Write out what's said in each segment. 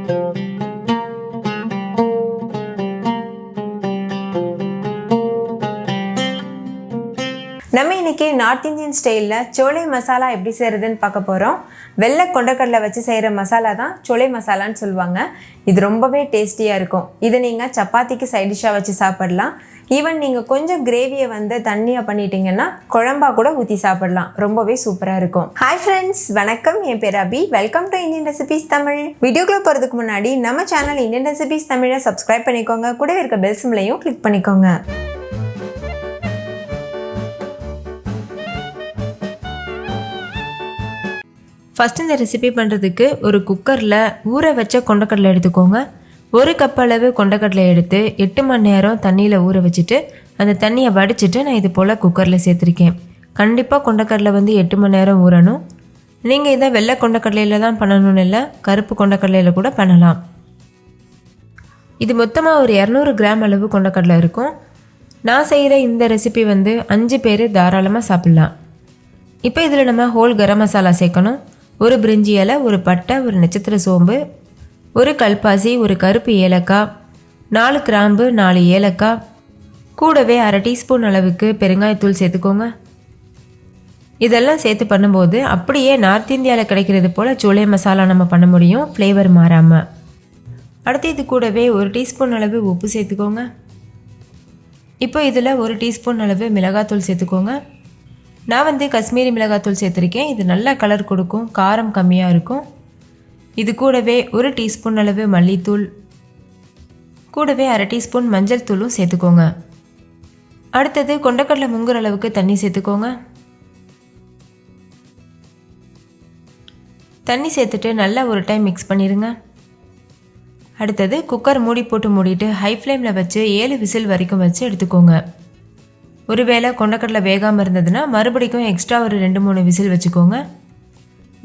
நம்ம இன்னைக்கு north Indian ஸ்டைலில் சோலை மசாலா எப்படி செய்கிறதுன்னு பார்க்க போகிறோம். வெள்ளை கொண்டக்கடலை வச்சு செய்கிற மசாலா தான் சோலை மசாலான்னு சொல்லுவாங்க. இது ரொம்பவே டேஸ்டியாக இருக்கும். இதை நீங்கள் சப்பாத்திக்கு சைட் டிஷ்ஷாக வச்சு சாப்பிடலாம். ஈவன் நீங்கள் கொஞ்சம் கிரேவியை வந்து தண்ணியாக பண்ணிட்டீங்கன்னா குழம்பா கூட ஊற்றி சாப்பிடலாம். ரொம்பவே சூப்பராக இருக்கும். ஹாய் ஃப்ரெண்ட்ஸ், வணக்கம். என் பேர் Abhi. Welcome to Indian recipes Tamil. வீடியோக்குள்ளே போகிறதுக்கு முன்னாடி நம்ம சேனல் இந்தியன் ரெசிபீஸ் தமிழை சப்ஸ்கிரைப் பண்ணிக்கோங்க. கூட இருக்க பெல் சிம்லையும் கிளிக் பண்ணிக்கோங்க. ஃபஸ்ட் இந்த ரெசிபி பண்ணுறதுக்கு ஒரு குக்கரில் ஊற வச்ச கொண்டக்கடலை எடுத்துக்கோங்க. 1 கப் அளவு கொண்டக்கடலை எடுத்து 8 மணி நேரம் தண்ணியில் ஊற வச்சுட்டு அந்த தண்ணியை வடிச்சிட்டு நான் இது போல் குக்கரில் சேர்த்துருக்கேன். கண்டிப்பாக கொண்டக்கடலை வந்து 8 மணி நேரம் ஊறணும். நீங்கள் இதை வெள்ளை கொண்டக்கடலையில் தான் பண்ணணும்னு இல்லை, கருப்பு கொண்டக்கடலையில் கூட பண்ணலாம். இது மொத்தமாக ஒரு 200 கிராம் அளவு கொண்டக்கடலை இருக்கும். நான் செய்கிற இந்த ரெசிபி வந்து 5 பேர் தாராளமாக சாப்பிட்லாம். இப்போ இதில் நம்ம ஹோல் கரம் மசாலா சேர்க்கணும். 1 பிரிஞ்சி இலை, 1 பட்டை, 1 நட்சத்திர சோம்பு, 1 கல்பாசி, 1 கருப்பு ஏலக்காய், 4 கிராம்பு, 4 ஏலக்காய், கூடவே அரை டீஸ்பூன் அளவுக்கு பெருங்காயத்தூள் சேர்த்துக்கோங்க. இதெல்லாம் சேர்த்து பண்ணும்போது அப்படியே நார்த் இந்தியாவில் கிடைக்கிறது போல் சோலை மசாலா நம்ம பண்ண முடியும், ஃப்ளேவர் மாறாமல். அடுத்து இது கூடவே 1 டீஸ்பூன் அளவு உப்பு சேர்த்துக்கோங்க. இப்போ இதில் 1 டீஸ்பூன் அளவு மிளகாத்தூள் சேர்த்துக்கோங்க. நான் வந்து காஷ்மீரி மிளகாத்தூள் சேர்த்துருக்கேன். இது நல்ல கலர் கொடுக்கும், காரம் கம்மியாக இருக்கும். இது கூடவே 1 டீஸ்பூன் அளவு மல்லித்தூள், கூடவே அரை டீஸ்பூன் மஞ்சள் தூளும் சேர்த்துக்கோங்க. அடுத்தது கொண்டக்கடலை முங்குற அளவுக்கு தண்ணி சேர்த்துக்கோங்க. தண்ணி சேர்த்துட்டு நல்லா ஒரு டைம் மிக்ஸ் பண்ணிடுங்க. அடுத்தது குக்கர் மூடி போட்டு மூடிட்டு ஹை ஃப்ளேமில் வச்சு 7 விசில் வரைக்கும் வச்சு எடுத்துக்கோங்க. ஒருவேளை கொண்டக்கடலை வேகாமல் இருந்ததுன்னா மறுபடிக்கும் எக்ஸ்ட்ரா ஒரு 2-3 விசில் வச்சுக்கோங்க.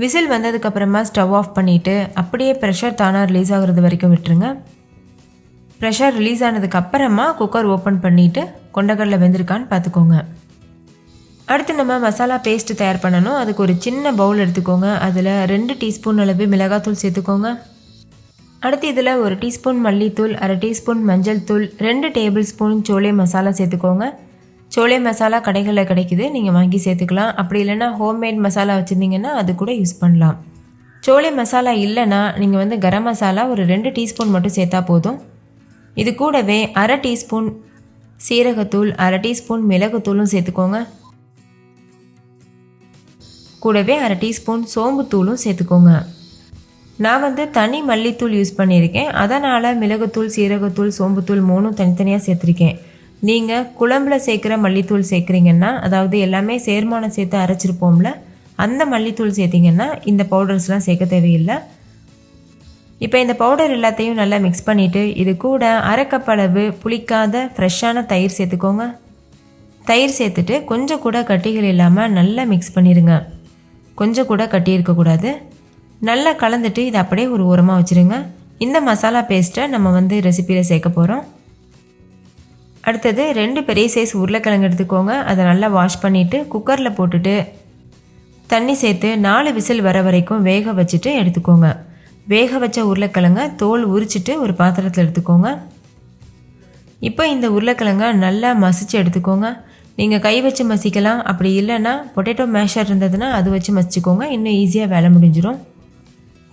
விசில் வந்ததுக்கப்புறமா ஸ்டவ் ஆஃப் பண்ணிவிட்டு அப்படியே ப்ரெஷர் தானாக ரிலீஸ் ஆகிறது வரைக்கும் விட்டுருங்க. ப்ரெஷர் ரிலீஸ் ஆனதுக்கப்புறமா குக்கர் ஓப்பன் பண்ணிவிட்டு கொண்டக்கடலை வெந்திருக்கான்னு பார்த்துக்கோங்க. அடுத்து நம்ம மசாலா பேஸ்ட்டு தயார் பண்ணணும். அதுக்கு ஒரு சின்ன பவுல் எடுத்துக்கோங்க. அதில் 2 டீஸ்பூன் அளவு மிளகாத்தூள் சேர்த்துக்கோங்க. அடுத்து இதில் 1 டீஸ்பூன் மல்லித்தூள், அரை டீஸ்பூன் மஞ்சள் தூள், 2 டேபிள் ஸ்பூன் சோலை மசாலா சேர்த்துக்கோங்க. சோலை மசாலா கடைகளில் கிடைக்குது, நீங்கள் வாங்கி சேர்த்துக்கலாம். அப்படி இல்லைனா ஹோம்மேட் மசாலா வச்சுருந்தீங்கன்னா அது கூட யூஸ் பண்ணலாம். சோலை மசாலா இல்லைன்னா நீங்கள் வந்து கரம் மசாலா ஒரு 2 டீஸ்பூன் மட்டும் சேர்த்தா போதும். இது கூடவே அரை டீஸ்பூன் சீரகத்தூள், அரை டீஸ்பூன் மிளகுத்தூளும் சேர்த்துக்கோங்க. கூடவே அரை டீஸ்பூன் சோம்புத்தூளும் சேர்த்துக்கோங்க. நான் வந்து தனி மல்லித்தூள் யூஸ் பண்ணியிருக்கேன், அதனால் மிளகுத்தூள், சீரகத்தூள், சோம்புத்தூள் 3ம் தனித்தனியாக சேர்த்துருக்கேன். நீங்கள் குழம்புல சேர்க்குற மல்லித்தூள் சேர்க்குறீங்கன்னா, அதாவது எல்லாமே சேர்மானம் சேர்த்து அரைச்சிருப்போம்ல, அந்த மல்லித்தூள் சேர்த்திங்கன்னா இந்த பவுடர்ஸ்லாம் சேர்க்க தேவையில்லை. இப்போ இந்த பவுடர் எல்லாத்தையும் நல்லா மிக்ஸ் பண்ணிவிட்டு இது கூட அரை கப் அளவு புளிக்காத ஃப்ரெஷ்ஷான தயிர் சேர்த்துக்கோங்க. தயிர் சேர்த்துட்டு கொஞ்சம் கூட கட்டிகள் இல்லாமல் நல்லா மிக்ஸ் பண்ணிடுங்க. கொஞ்சம் கூட கட்டி இருக்கக்கூடாது. நல்லா கலந்துட்டு இதை அப்படியே ஒரு ஓரமாக வச்சுருங்க. இந்த மசாலா பேஸ்ட்டை நம்ம வந்து ரெசிப்பியில் சேர்க்க போகிறோம். அடுத்தது 2 பெரிய சைஸ் உருளைக்கிழங்கு எடுத்துக்கோங்க. அதை நல்லா வாஷ் பண்ணிவிட்டு குக்கரில் போட்டுட்டு தண்ணி சேர்த்து 4 விசில் வர வரைக்கும் வேக வச்சுட்டு எடுத்துக்கோங்க. வேக வச்ச உருளைக்கிழங்க தோல் உரிச்சிட்டு ஒரு பாத்திரத்தில் எடுத்துக்கோங்க. இப்போ இந்த உருளைக்கிழங்க நல்லா மசிச்சு எடுத்துக்கோங்க. நீங்கள் கை வச்சு மசிக்கலாம், அப்படி இல்லைன்னா பொட்டேட்டோ மேஷர் இருந்ததுன்னா அது வச்சு மசிச்சுக்கோங்க. இன்னும் ஈஸியாக வேலை முடிஞ்சிடும்.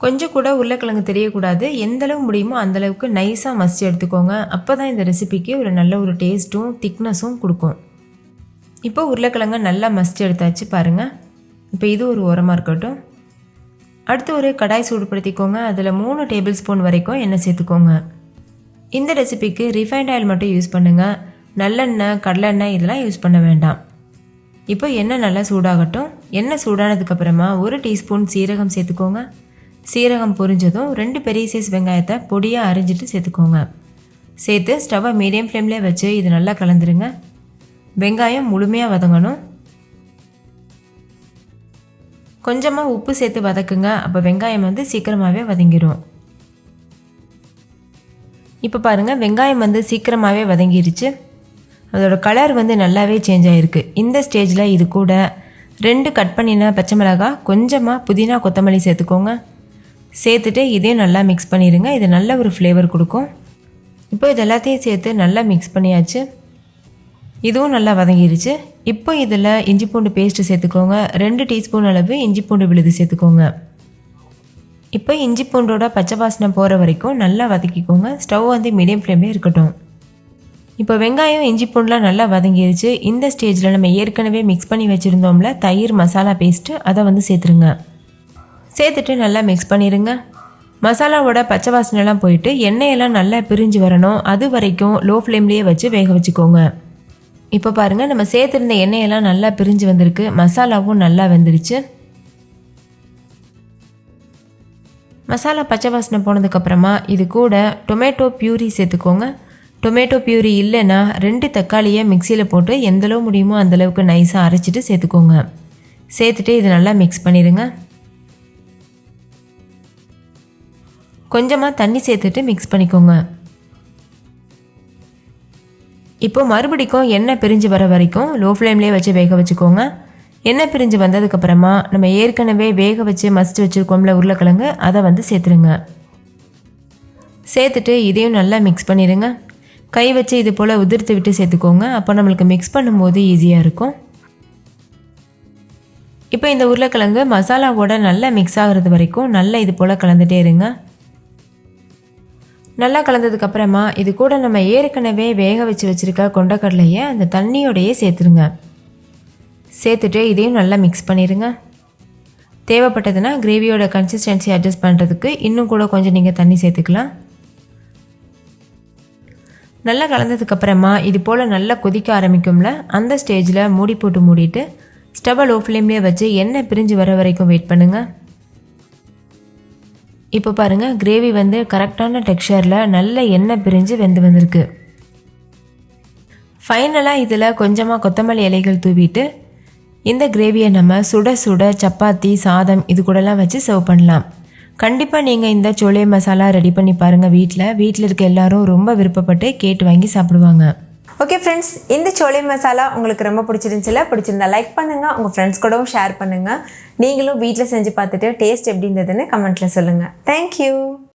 கொஞ்சம் கூட உருளைக்கிழங்கு தெரியக்கூடாது. எந்தளவு முடியுமோ அந்தளவுக்கு நைஸாக மசிச்சு எடுத்துக்கோங்க. அப்போ தான் இந்த ரெசிபிக்கு ஒரு நல்ல ஒரு டேஸ்ட்டும் திக்னஸும் கொடுக்கும். இப்போ உருளைக்கிழங்கு நல்லா மசிச்சு எடுத்தாச்சு பாருங்கள். இப்போ இது ஒரு ஓரமாக இருக்கட்டும். அடுத்து ஒரு கடாய் சூடுபடுத்திக்கோங்க. அதில் 3 டேபிள் ஸ்பூன் வரைக்கும் எண்ணெய் சேர்த்துக்கோங்க. இந்த ரெசிபிக்கு ரிஃபைண்ட் ஆயில் மட்டும் யூஸ் பண்ணுங்கள். நல்லெண்ணெய், கடலெண்ணெய் இதெல்லாம் யூஸ் பண்ண வேண்டாம். இப்போ எண்ணெய் நல்லா சூடாகட்டும். எண்ணெய் சூடானதுக்கப்புறமா 1 டீஸ்பூன் சீரகம் சேர்த்துக்கோங்க. சீரகம் பொரிஞ்சதும் 2 பெரிய சைஸ் வெங்காயத்தை பொடியாக அரிஞ்சிட்டு சேர்த்துக்கோங்க. சேர்த்து ஸ்டவ்வை மீடியம் ஃப்ளேம்லேயே வச்சு இது நல்லா கலந்துருங்க. வெங்காயம் முழுமையாக வதங்கணும். கொஞ்சமாக உப்பு சேர்த்து வதக்குங்க. அப்போ வெங்காயம் வந்து சீக்கிரமாகவே வதங்கிடும். இப்போ பாருங்கள், வெங்காயம் வந்து சீக்கிரமாகவே வதங்கிருச்சு. அதோட கலர் வந்து நல்லாவே சேஞ்ச் ஆகிருக்கு. இந்த ஸ்டேஜில் இது கூட 2 கட் பண்ணின பச்சை மிளகாய், கொஞ்சமாக புதினா கொத்தமல்லி சேர்த்துக்கோங்க. சேர்த்துட்டு இதையும் நல்லா மிக்ஸ் பண்ணிடுங்க. இது நல்ல ஒரு ஃப்ளேவர் கொடுக்கும். இப்போ இது எல்லாத்தையும் சேர்த்து நல்லா மிக்ஸ் பண்ணியாச்சு. இதுவும் நல்லா வதங்கிடுச்சு. இப்போ இதில் இஞ்சி பூண்டு பேஸ்ட்டு சேர்த்துக்கோங்க. 2 டீஸ்பூன் அளவு இஞ்சி பூண்டு விழுது சேர்த்துக்கோங்க. இப்போ இஞ்சி பூண்டோட பச்சை வாசனை போகிற வரைக்கும் நல்லா வதக்கிக்கோங்க. ஸ்டவ் வந்து மீடியம் ஃப்ளேம்லேயே இருக்கட்டும். இப்போ வெங்காயம் இஞ்சி பூண்டுலாம் நல்லா வதங்கிடுச்சு. இந்த ஸ்டேஜில் நம்ம ஏற்கனவே மிக்ஸ் பண்ணி வச்சுருந்தோம்ல தயிர் மசாலா பேஸ்ட்டு, அதை வந்து சேர்த்துருங்க. சேர்த்துட்டு நல்லா மிக்ஸ் பண்ணிடுங்க. மசாலாவோட பச்சை வாசனைலாம் போயிட்டு எண்ணெயெல்லாம் நல்லா பிரிஞ்சு வரணும். அது வரைக்கும் லோ ஃப்ளேம்லேயே வச்சு வேக வச்சுக்கோங்க. இப்போ பாருங்கள், நம்ம சேர்த்துருந்த எண்ணெயெல்லாம் நல்லா பிரிஞ்சு வந்திருக்கு. மசாலாவும் நல்லா வெந்துருச்சு. மசாலா பச்சை வாசனை போனதுக்கப்புறமா இது கூட டொமேட்டோ பியூரி சேர்த்துக்கோங்க. டொமேட்டோ பியூரி இல்லைன்னா 2 தக்காளியை மிக்சியில் போட்டு எந்தளவு முடியுமோ அந்தளவுக்கு நைஸாக அரைச்சிட்டு சேர்த்துக்கோங்க. சேர்த்துட்டு இது நல்லா மிக்ஸ் பண்ணிடுங்க. கொஞ்சமாக தண்ணி சேர்த்துட்டு மிக்ஸ் பண்ணிக்கோங்க. இப்போ மறுபடிக்கும் எண்ணெய் பிரிஞ்சு வர வரைக்கும் லோ ஃப்ளேம்லேயே வச்சு வேக வச்சுக்கோங்க. எண்ணெய் பிரிஞ்சு வந்ததுக்கப்புறமா நம்ம ஏற்கனவே வேக வச்சு மசிச்சு வச்சுருக்கோம்ல உருளைக்கிழங்கு, அதை வந்து சேர்த்துருங்க. சேர்த்துட்டு இதையும் நல்லா மிக்ஸ் பண்ணிடுங்க. கை வச்சு இது போல் உதிர்த்து விட்டு சேர்த்துக்கோங்க. அப்போ நம்மளுக்கு மிக்ஸ் பண்ணும்போது ஈஸியாக இருக்கும். இப்போ இந்த உருளைக்கிழங்கு மசாலாவோட நல்லா மிக்ஸ் ஆகிறது வரைக்கும் நல்லா இது போல் கலந்துகிட்டே இருங்க. நல்லா கலந்ததுக்கப்புறமா இது கூட நம்ம ஏற்கனவே வேக வச்சு வச்சுருக்க கொண்டக்கடலையை அந்த தண்ணியோடையே சேர்த்துருங்க. சேர்த்துட்டு இதையும் நல்லா மிக்ஸ் பண்ணிடுங்க. தேவைப்பட்டதுன்னா கிரேவியோட கன்சிஸ்டன்சி அட்ஜஸ்ட் பண்ணுறதுக்கு இன்னும் கூட கொஞ்சம் நீங்கள் தண்ணி சேர்த்துக்கலாம். நல்லா கலந்ததுக்கப்புறமா இது போல் நல்லா கொதிக்க ஆரம்பிக்கும்ல, அந்த ஸ்டேஜில் மூடி போட்டு மூடிட்டு ஸ்டவ்வை லோ ஃப்ளேம்லேயே வச்சு எண்ணெய் பிரிஞ்சு வர வரைக்கும் வெயிட் பண்ணுங்கள். இப்போ பாருங்கள், கிரேவி வந்து கரெக்டான டெக்ஸ்சரில் நல்ல எண்ணெய் பிரிஞ்சு வெந்து வந்திருக்கு. ஃபைனலாக இதில் கொஞ்சமாக கொத்தமல்லி இலைகள் தூவிட்டு இந்த கிரேவியை நம்ம சுட சுட சப்பாத்தி சாதம் இது கூடலாம் வச்சு சர்வ் பண்ணலாம். கண்டிப்பாக நீங்கள் இந்த சோலே மசாலா ரெடி பண்ணி பாருங்கள். வீட்டில் இருக்க எல்லாரும் ரொம்ப விருப்பப்பட்டு கேட்டு வாங்கி சாப்பிடுவாங்க. ஓகே ஃப்ரெண்ட்ஸ், இந்த சோலே மசாலா உங்களுக்கு ரொம்ப பிடிச்சிருந்தா லைக் பண்ணுங்கள். உங்கள் ஃப்ரெண்ட்ஸ் கூடவும் ஷேர் பண்ணுங்கள். நீங்களும் வீட்டில் செஞ்சு பார்த்துட்டு டேஸ்ட் எப்படி இருந்ததுன்னு கமெண்ட்டில் சொல்லுங்கள். தேங்க்யூ.